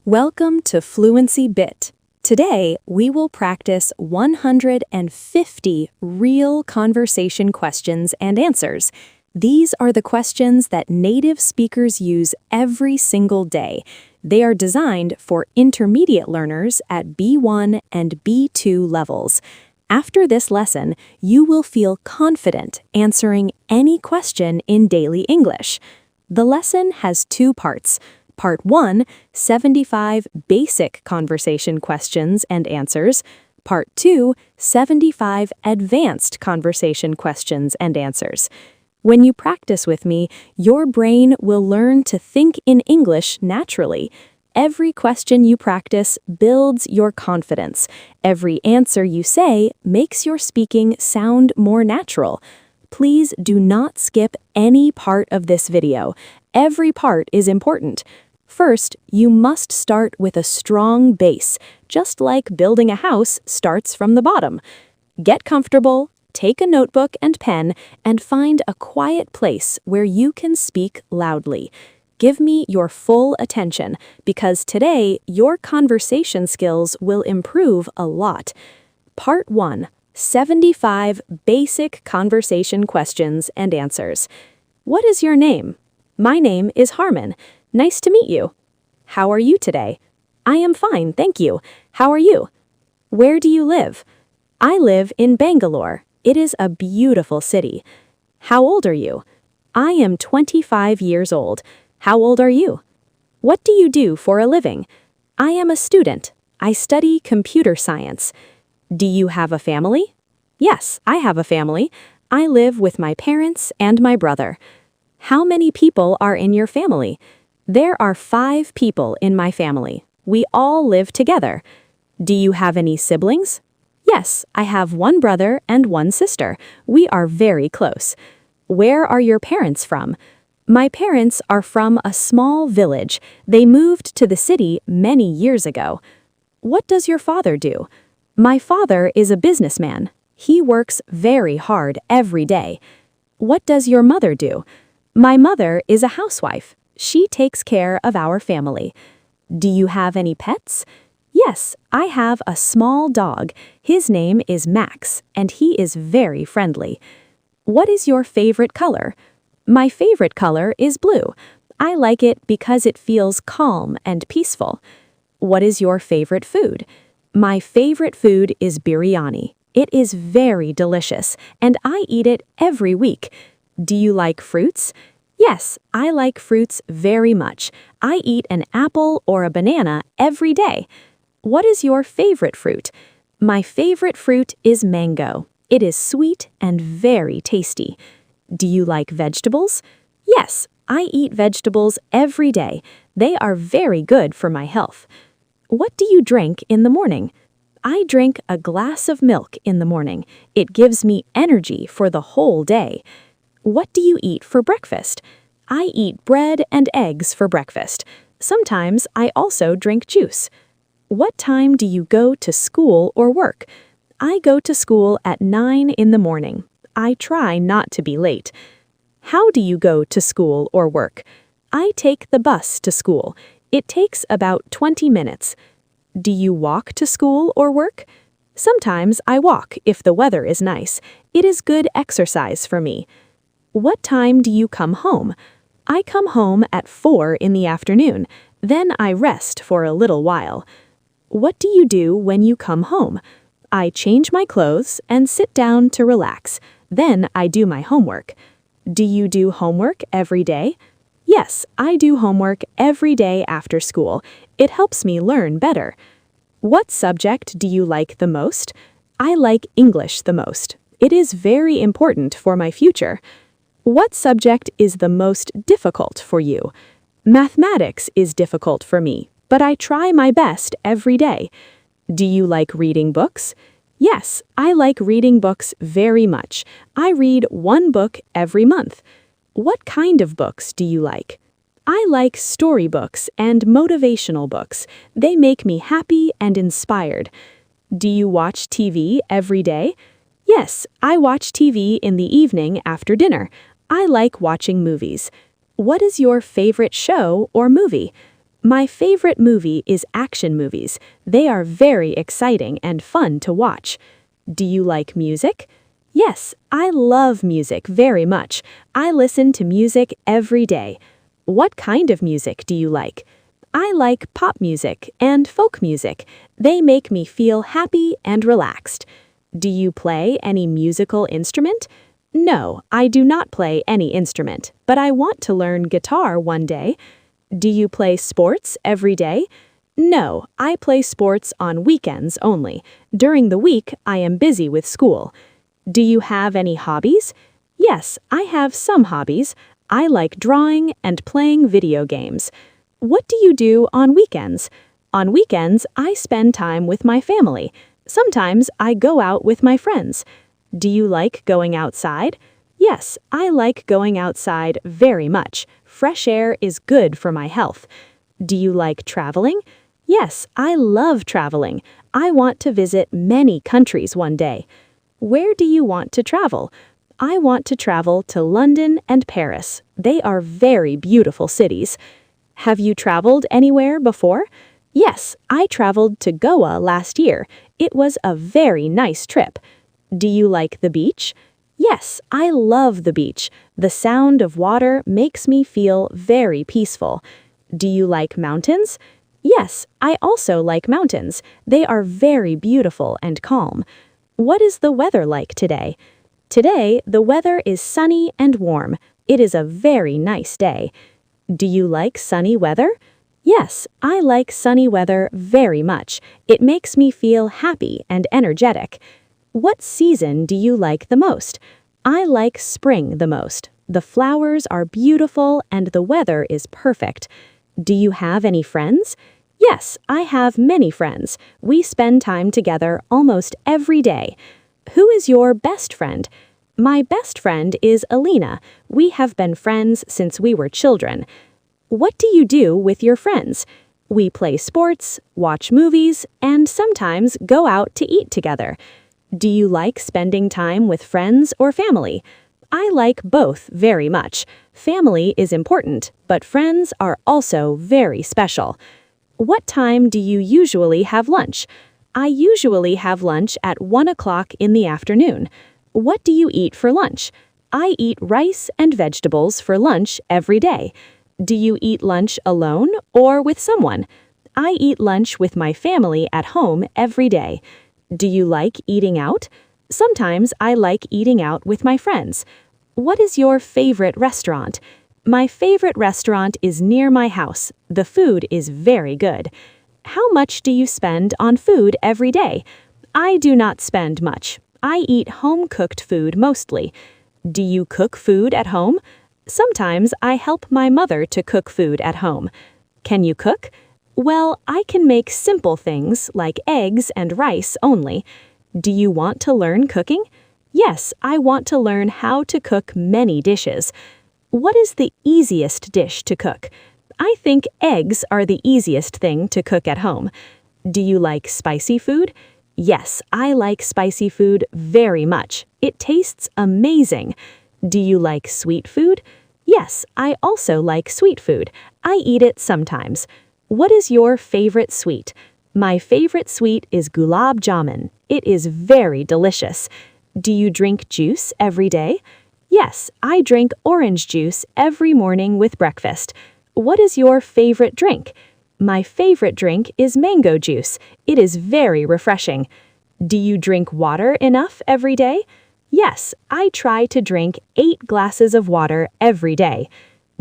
Welcome to FluencyBit. Today, we will practice 150 real conversation questions and answers. These are the questions that native speakers use every single day. They are designed for intermediate learners at B1 and B2 levels. After this lesson, you will feel confident answering any question in daily English. The lesson has two parts. Part 1, 75 basic conversation questions and answers. Part 2, 75 advanced conversation questions and answers. When you practice with me, your brain will learn to think in English naturally. Every question you practice builds your confidence. Every answer you say makes your speaking sound more natural. Please do not skip any part of this video. Every part is important. First, you must start with a strong base, just like building a house starts from the bottom. Get comfortable, take a notebook and pen, and find a quiet place where you can speak loudly. Give me your full attention, because today your conversation skills will improve a lot. Part 1, 75 basic conversation questions and answers. What is your name? My name is Harmon. Nice to meet you. How are you today? I am fine, thank you. How are you? Where do you live? I live in Bangalore. It is a beautiful city. How old are you? I am 25 years old. How old are you? What do you do for a living? I am a student. I study computer science. Do you have a family? Yes, I have a family. I live with my parents and my brother. How many people are in your family? There are 5 people in my family. We all live together. Do you have any siblings? Yes, I have one brother and one sister. We are very close. Where are your parents from? My parents are from a small village. They moved to the city many years ago. What does your father do? My father is a businessman. He works very hard every day. What does your mother do? My mother is a housewife. She takes care of our family. Do you have any pets? Yes, I have a small dog. His name is Max, and he is very friendly. What is your favorite color? My favorite color is blue. I like it because it feels calm and peaceful. What is your favorite food? My favorite food is biryani. It is very delicious, and I eat it every week. Do you like fruits? Yes, I like fruits very much. I eat an apple or a banana every day. What is your favorite fruit? My favorite fruit is mango. It is sweet and very tasty. Do you like vegetables? Yes, I eat vegetables every day. They are very good for my health. What do you drink in the morning? I drink a glass of milk in the morning. It gives me energy for the whole day. What do you eat for breakfast? I eat bread and eggs for breakfast. Sometimes I also drink juice. What time do you go to school or work? I go to school at 9 in the morning. I try not to be late. How do you go to school or work? I take the bus to school. It takes about 20 minutes. Do you walk to school or work? Sometimes I walk if the weather is nice. It is good exercise for me. What time do you come home? I come home at 4 in the afternoon. Then I rest for a little while. What do you do when you come home? I change my clothes and sit down to relax. Then I do my homework. Do you do homework every day? Yes, I do homework every day after school. It helps me learn better. What subject do you like the most? I like English the most. It is very important for my future. What subject is the most difficult for you? Mathematics is difficult for me, but I try my best every day. Do you like reading books? Yes, I like reading books very much. I read one book every month. What kind of books do you like? I like storybooks and motivational books. They make me happy and inspired. Do you watch TV every day? Yes, I watch TV in the evening after dinner. I like watching movies. What is your favorite show or movie? My favorite movie is action movies. They are very exciting and fun to watch. Do you like music? Yes, I love music very much. I listen to music every day. What kind of music do you like? I like pop music and folk music. They make me feel happy and relaxed. Do you play any musical instrument? No, I do not play any instrument, but I want to learn guitar one day. Do you play sports every day? No, I play sports on weekends only. During the week, I am busy with school. Do you have any hobbies? Yes, I have some hobbies. I like drawing and playing video games. What do you do on weekends? On weekends, I spend time with my family. Sometimes I go out with my friends. Do you like going outside? Yes, I like going outside very much. Fresh air is good for my health. Do you like traveling? Yes, I love traveling. I want to visit many countries one day. Where do you want to travel? I want to travel to London and Paris. They are very beautiful cities. Have you traveled anywhere before? Yes, I traveled to Goa last year. It was a very nice trip. Do you like the beach? Yes, I love the beach. The sound of water makes me feel very peaceful. Do you like mountains? Yes, I also like mountains. They are very beautiful and calm. What is the weather like today? Today, the weather is sunny and warm. It is a very nice day. Do you like sunny weather? Yes, I like sunny weather very much. It makes me feel happy and energetic. What season do you like the most? I like spring the most. The flowers are beautiful and the weather is perfect. Do you have any friends? Yes, I have many friends. We spend time together almost every day. Who is your best friend? My best friend is Alina. We have been friends since we were children. What do you do with your friends? We play sports, watch movies, and sometimes go out to eat together. Do you like spending time with friends or family? I like both very much. Family is important, but friends are also very special. What time do you usually have lunch? I usually have lunch at 1 o'clock in the afternoon. What do you eat for lunch? I eat rice and vegetables for lunch every day. Do you eat lunch alone or with someone? I eat lunch with my family at home every day. Do you like eating out? Sometimes I like eating out with my friends. What is your favorite restaurant? My favorite restaurant is near my house. The food is very good. How much do you spend on food every day? I do not spend much. I eat home-cooked food mostly. Do you cook food at home? Sometimes I help my mother to cook food at home. Can you cook? Well, I can make simple things like eggs and rice only. Do you want to learn cooking? Yes, I want to learn how to cook many dishes. What is the easiest dish to cook? I think eggs are the easiest thing to cook at home. Do you like spicy food? Yes, I like spicy food very much. It tastes amazing. Do you like sweet food? Yes, I also like sweet food. I eat it sometimes. What is your favorite sweet? My favorite sweet is gulab jamun. It is very delicious. Do you drink juice every day? Yes, I drink orange juice every morning with breakfast. What is your favorite drink? My favorite drink is mango juice. It is very refreshing. Do you drink water enough every day? Yes, I try to drink 8 glasses of water every day.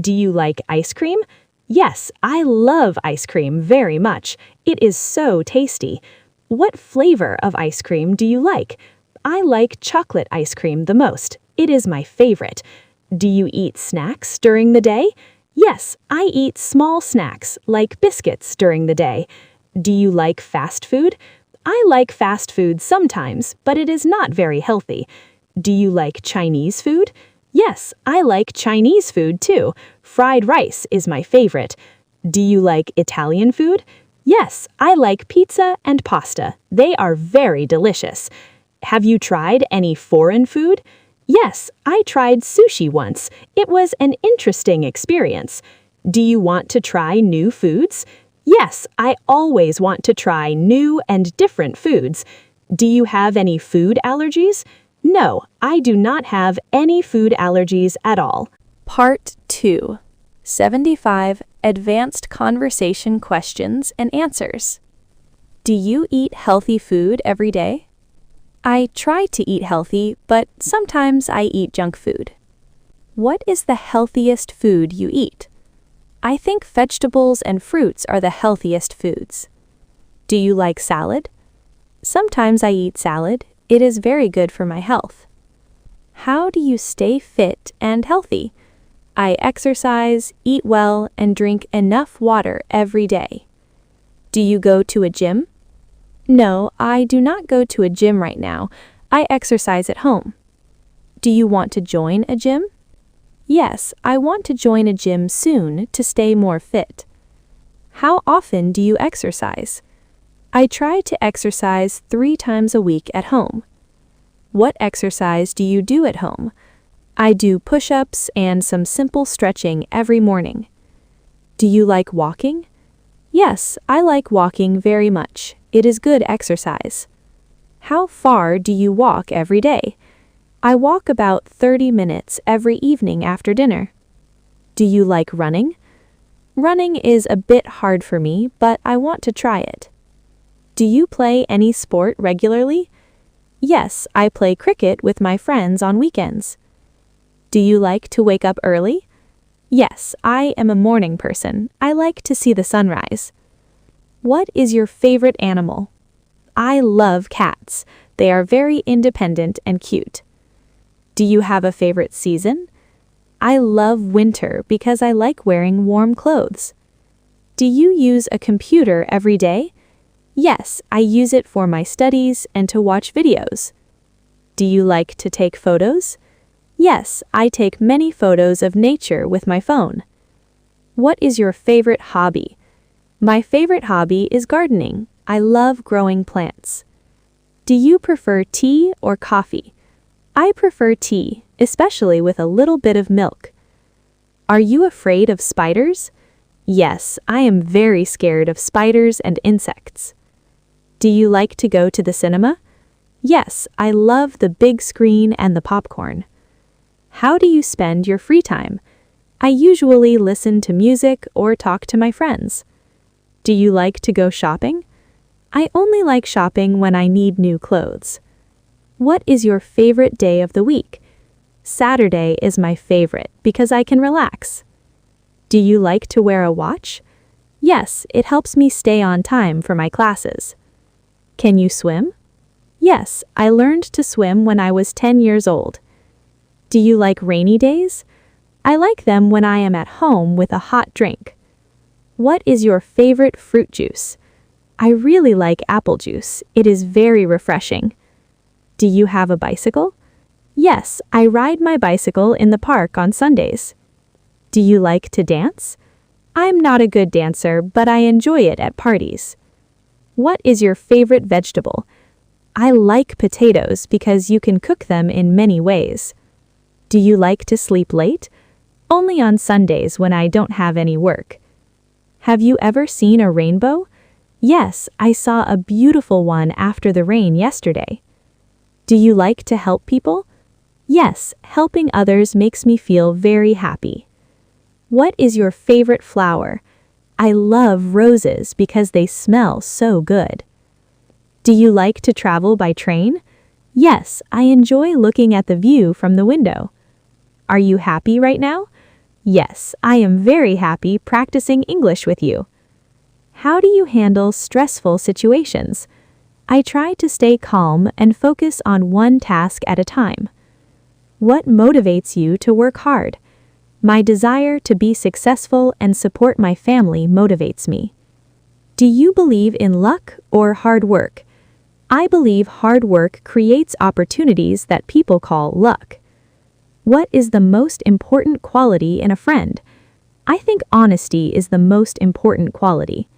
Do you like ice cream? Yes, I love ice cream very much. It is so tasty. What flavor of ice cream do you like? I like chocolate ice cream the most. It is my favorite. Do you eat snacks during the day? Yes, I eat small snacks like biscuits during the day. Do you like fast food? I like fast food sometimes, but it is not very healthy. Do you like Chinese food? Yes, I like Chinese food too. Fried rice is my favorite. Do you like Italian food? Yes, I like pizza and pasta. They are very delicious. Have you tried any foreign food? Yes, I tried sushi once. It was an interesting experience. Do you want to try new foods? Yes, I always want to try new and different foods. Do you have any food allergies? No, I do not have any food allergies at all. Part 2. 75 Advanced Conversation Questions and Answers. Do you eat healthy food every day? I try to eat healthy, but sometimes I eat junk food. What is the healthiest food you eat? I think vegetables and fruits are the healthiest foods. Do you like salad? Sometimes I eat salad. It is very good for my health. How do you stay fit and healthy? I exercise, eat well, and drink enough water every day. Do you go to a gym? No, I do not go to a gym right now. I exercise at home. Do you want to join a gym? Yes, I want to join a gym soon to stay more fit. How often do you exercise? I try to exercise 3 times a week at home. What exercise do you do at home? I do push-ups and some simple stretching every morning. Do you like walking? Yes, I like walking very much. It is good exercise. How far do you walk every day? I walk about 30 minutes every evening after dinner. Do you like running? Running is a bit hard for me, but I want to try it. Do you play any sport regularly? Yes, I play cricket with my friends on weekends. Do you like to wake up early? Yes, I am a morning person. I like to see the sunrise. What is your favorite animal? I love cats. They are very independent and cute. Do you have a favorite season? I love winter because I like wearing warm clothes. Do you use a computer every day? Yes, I use it for my studies and to watch videos. Do you like to take photos? Yes, I take many photos of nature with my phone. What is your favorite hobby? My favorite hobby is gardening. I love growing plants. Do you prefer tea or coffee? I prefer tea, especially with a little bit of milk. Are you afraid of spiders? Yes, I am very scared of spiders and insects. Do you like to go to the cinema? Yes, I love the big screen and the popcorn. How do you spend your free time? I usually listen to music or talk to my friends. Do you like to go shopping? I only like shopping when I need new clothes. What is your favorite day of the week? Saturday is my favorite because I can relax. Do you like to wear a watch? Yes, it helps me stay on time for my classes. Can you swim? Yes, I learned to swim when I was 10 years old. Do you like rainy days? I like them when I am at home with a hot drink. What is your favorite fruit juice? I really like apple juice. It is very refreshing. Do you have a bicycle? Yes, I ride my bicycle in the park on Sundays. Do you like to dance? I'm not a good dancer, but I enjoy it at parties. What is your favorite vegetable? I like potatoes because you can cook them in many ways. Do you like to sleep late? Only on Sundays when I don't have any work. Have you ever seen a rainbow? Yes, I saw a beautiful one after the rain yesterday. Do you like to help people? Yes, helping others makes me feel very happy. What is your favorite flower? I love roses because they smell so good. Do you like to travel by train? Yes, I enjoy looking at the view from the window. Are you happy right now? Yes, I am very happy practicing English with you. How do you handle stressful situations? I try to stay calm and focus on one task at a time. What motivates you to work hard? My desire to be successful and support my family motivates me. Do you believe in luck or hard work? I believe hard work creates opportunities that people call luck. What is the most important quality in a friend? I think honesty is the most important quality.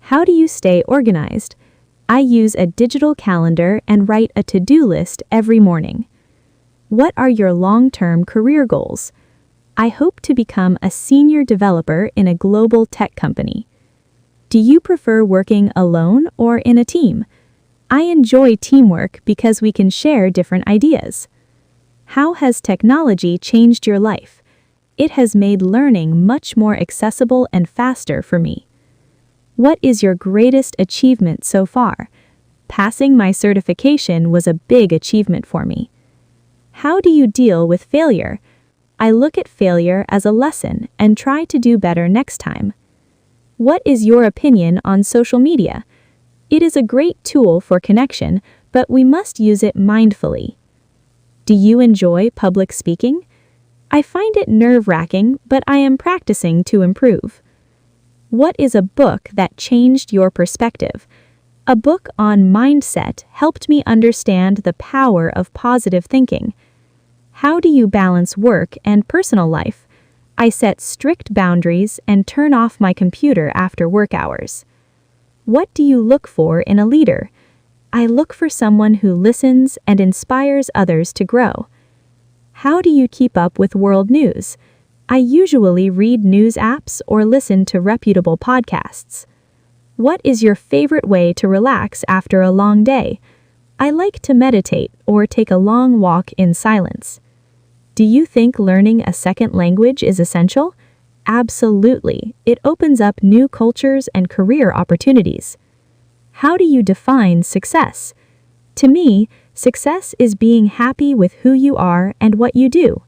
How do you stay organized? I use a digital calendar and write a to-do list every morning. What are your long-term career goals? I hope to become a senior developer in a global tech company. Do you prefer working alone or in a team? I enjoy teamwork because we can share different ideas. How has technology changed your life? It has made learning much more accessible and faster for me. What is your greatest achievement so far? Passing my certification was a big achievement for me. How do you deal with failure? I look at failure as a lesson and try to do better next time. What is your opinion on social media? It is a great tool for connection, but we must use it mindfully. Do you enjoy public speaking? I find it nerve-wracking, but I am practicing to improve. What is a book that changed your perspective? A book on mindset helped me understand the power of positive thinking. How do you balance work and personal life? I set strict boundaries and turn off my computer after work hours. What do you look for in a leader? I look for someone who listens and inspires others to grow. How do you keep up with world news? I usually read news apps or listen to reputable podcasts. What is your favorite way to relax after a long day? I like to meditate or take a long walk in silence. Do you think learning a second language is essential? Absolutely. It opens up new cultures and career opportunities. How do you define success? To me, success is being happy with who you are and what you do.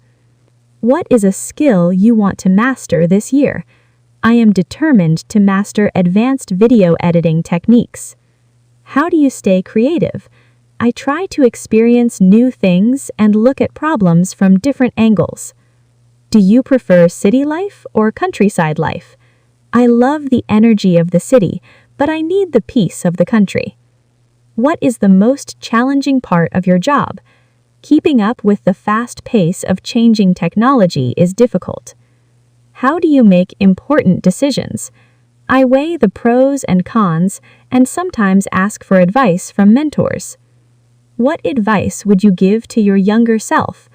What is a skill you want to master this year? I am determined to master advanced video editing techniques. How do you stay creative? I try to experience new things and look at problems from different angles. Do you prefer city life or countryside life? I love the energy of the city, but I need the peace of the country. What is the most challenging part of your job? Keeping up with the fast pace of changing technology is difficult. How do you make important decisions? I weigh the pros and cons and sometimes ask for advice from mentors. What advice would you give to your younger self?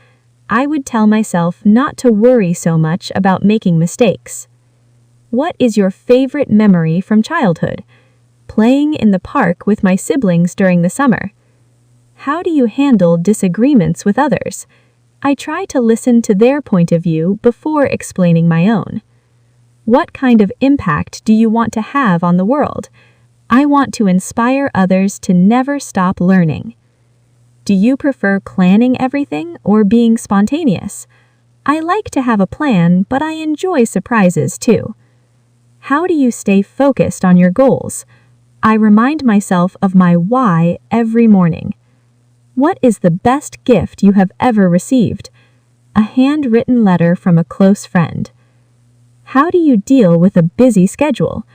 I would tell myself not to worry so much about making mistakes. What is your favorite memory from childhood? Playing in the park with my siblings during the summer. How do you handle disagreements with others? I try to listen to their point of view before explaining my own. What kind of impact do you want to have on the world? I want to inspire others to never stop learning. Do you prefer planning everything or being spontaneous? I like to have a plan, but I enjoy surprises too. How do you stay focused on your goals? I remind myself of my why every morning. What is the best gift you have ever received? A handwritten letter from a close friend. How do you deal with a busy schedule?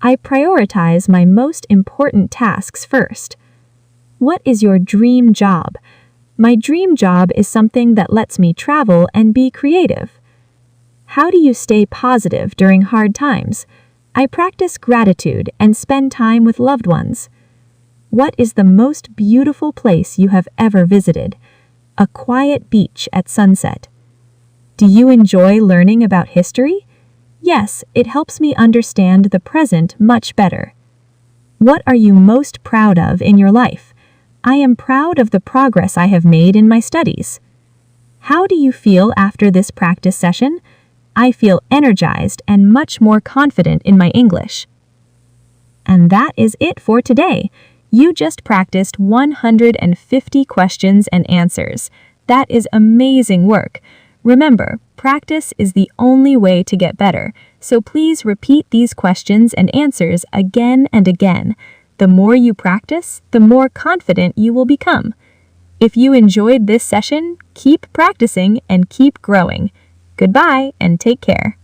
I prioritize my most important tasks first. What is your dream job? My dream job is something that lets me travel and be creative. How do you stay positive during hard times? I practice gratitude and spend time with loved ones. What is the most beautiful place you have ever visited? A quiet beach at sunset. Do you enjoy learning about history? Yes, it helps me understand the present much better. What are you most proud of in your life? I am proud of the progress I have made in my studies. How do you feel after this practice session? I feel energized and much more confident in my English. And that is it for today. You just practiced 150 questions and answers. That is amazing work. Remember, practice is the only way to get better, so please repeat these questions and answers again and again. The more you practice, the more confident you will become. If you enjoyed this session, keep practicing and keep growing. Goodbye and take care.